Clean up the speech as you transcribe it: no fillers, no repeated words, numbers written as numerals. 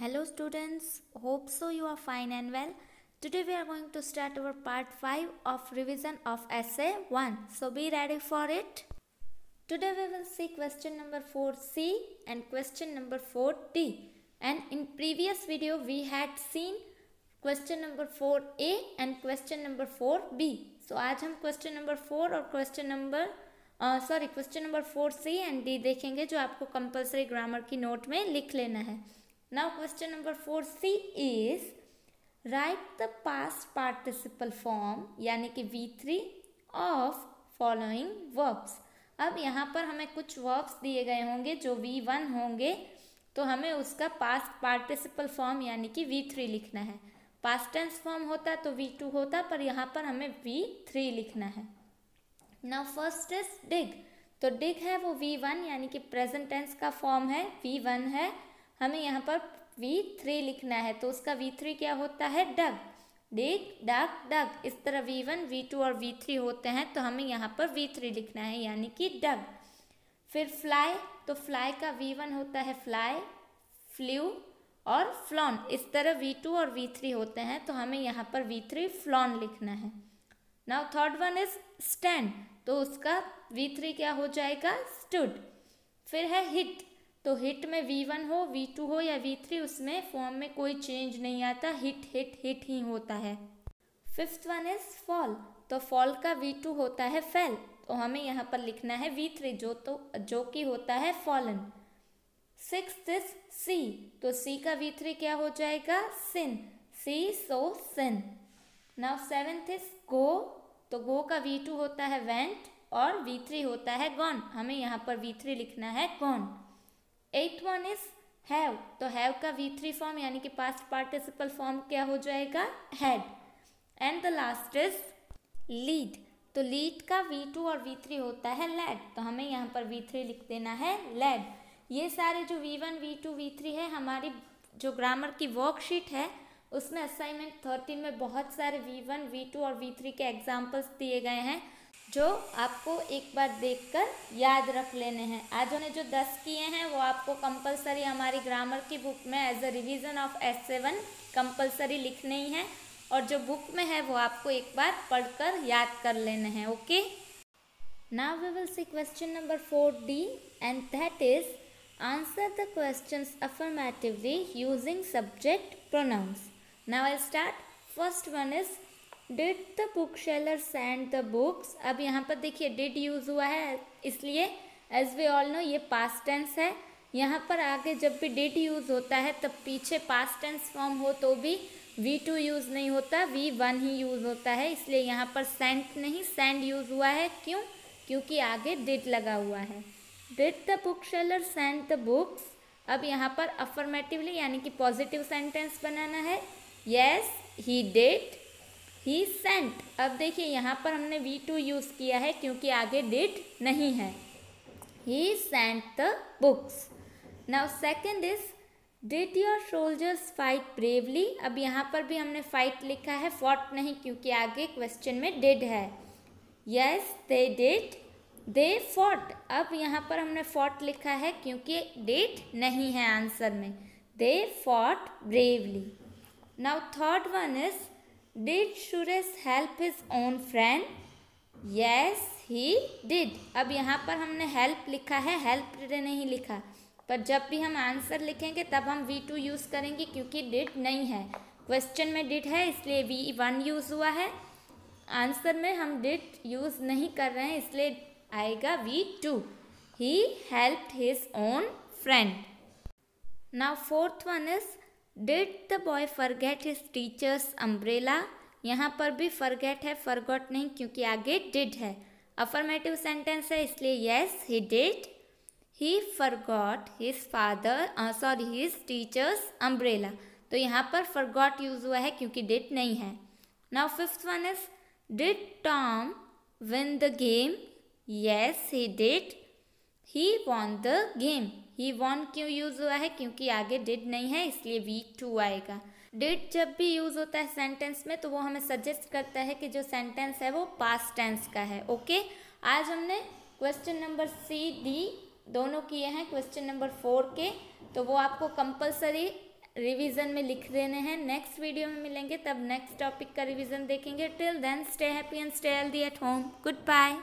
Hello students, hope so you are fine and well. Today we are going to start our part 5 of revision of essay 1. So be ready for it. Today we will see question number 4C and question number 4D. And in previous video we had seen question number 4A and question number 4B. So आज हम question number 4 और question number 4C and D देखेंगे जो आपको compulsory grammar की note में लिख लेना है. Now question number 4C is write the past participle form यानी कि V3 of following verbs. अब यहाँ पर हमें कुछ verbs दिए गए होंगे जो V1 होंगे तो हमें उसका past participle form यानी कि V3 लिखना है. past tense form होता तो V2 होता पर यहाँ पर हमें V3 लिखना है. Now first is dig. तो dig है वो V1 यानी कि present tense का form है V1 है. हमें यहाँ पर V3 लिखना है तो उसका V3 क्या होता है डग. डिग डग डग इस तरह V1 V2 और V3 होते हैं तो हमें यहाँ पर V3 लिखना है यानी कि डग. फिर फ्लाई तो फ्लाई का V1 होता है फ्लाई, फ्लू और फ्लॉन. इस तरह V2 और V3 होते हैं तो हमें यहाँ पर V3 फ्लॉन लिखना है. Now third one is stand तो उसका V3 क्या हो जाएगा स्टूड. फिर है हिट तो हिट में V1 हो V2 हो या V3 उसमें फॉर्म में कोई चेंज नहीं आता. हिट हिट हिट ही होता है. फिफ्थ वन इज फॉल तो फॉल का V2 होता है फेल तो हमें यहाँ पर लिखना है V3 जो कि होता है फॉलन. सिक्स्थ इज सी तो सी का V3 क्या हो जाएगा सिन. सी सो सिन. नाउ सेवेंथ इज गो तो गो का V2 होता है वेंट और V3 होता है गॉन. हमें यहाँ पर V3 लिखना है gone. Eighth one is have तो हैव का V3 फॉर्म यानी कि पास्ट पार्टिसिपल फॉर्म क्या हो जाएगा had. And the last is lead तो लीड का V2 और V3 होता है लैड तो हमें यहाँ पर V3 लिख देना है लैड. ये सारे जो V1 V2 V3 है हमारी जो ग्रामर की वर्कशीट है उसमें असाइनमेंट 13 में बहुत सारे V1 V2 और V3 के एग्जाम्पल्स दिए गए हैं जो आपको एक बार देखकर याद रख लेने हैं. आज हमने जो 10 किए हैं वो आपको कंपलसरी हमारी ग्रामर की बुक में as a revision of S7 compulsory लिखने ही हैं और जो बुक में है वो आपको एक बार पढ़कर याद कर लेने हैं. Okay. Now we will see question number 4D and that is answer the questions affirmatively using subject pronouns. Now I start. First one is did the book seller send the books. अब यहाँ पर देखिए did use हुआ है इसलिए as we all know ये past tense है. यहाँ पर आगे जब भी डिड यूज़ होता है तब पीछे पास्ट टेंस फॉर्म हो तो भी V2 यूज़ नहीं होता V1 ही यूज़ होता है. इसलिए यहाँ पर सेंट नहीं सेंड यूज़ हुआ है. क्यों? क्योंकि आगे डिड लगा हुआ है. Did the book seller send the books. अब यहाँ पर अफर्मेटिवली यानी कि पॉजिटिव सेंटेंस बनाना है. Yes he did he sent. अब देखिए यहाँ पर हमने V2 यूज़ किया है क्योंकि आगे डिड नहीं है. He sent the books. Now second is did your soldiers fight bravely. अब यहाँ पर भी हमने फाइट लिखा है फॉट नहीं क्योंकि आगे क्वेश्चन में डिड है. Yes they did they fought. अब यहाँ पर हमने फॉट लिखा है क्योंकि डिड नहीं है आंसर में. They fought bravely. Now third one is Did Suresh help his own friend? Yes, he did. अब यहाँ पर हमने help लिखा है help नहीं लिखा पर जब भी हम आंसर लिखेंगे तब हम V2 यूज़ करेंगे क्योंकि did नहीं है. क्वेश्चन में did है इसलिए V1 यूज़ हुआ है. आंसर में हम did यूज़ नहीं कर रहे हैं इसलिए आएगा V2. He helped his own friend. Now fourth one is Did the boy forget his teacher's umbrella? यहाँ पर भी forget है forgot नहीं क्योंकि आगे did है. अफर्मेटिव सेंटेंस है इसलिए yes he did. He forgot his teacher's umbrella. तो यहाँ पर forgot यूज हुआ है क्योंकि did नहीं है. Now fifth one is Did Tom win the game? Yes he did. He won the game. He won क्यों यूज़ हुआ है क्योंकि आगे डिड नहीं है इसलिए V2 आएगा. डिड जब भी यूज़ होता है सेंटेंस में तो वो हमें सजेस्ट करता है कि जो सेंटेंस है वो पास्ट टेंस का है. ओके. आज हमने क्वेश्चन नंबर C D दोनों किए हैं क्वेश्चन नंबर 4 के तो वो आपको कंपलसरी रिवीजन में लिख देने हैं। नेक्स्ट वीडियो में मिलेंगे, तब नेक्स्ट टॉपिक का रिवीजन देखेंगे। Till then stay happy and stay healthy at home. Good bye.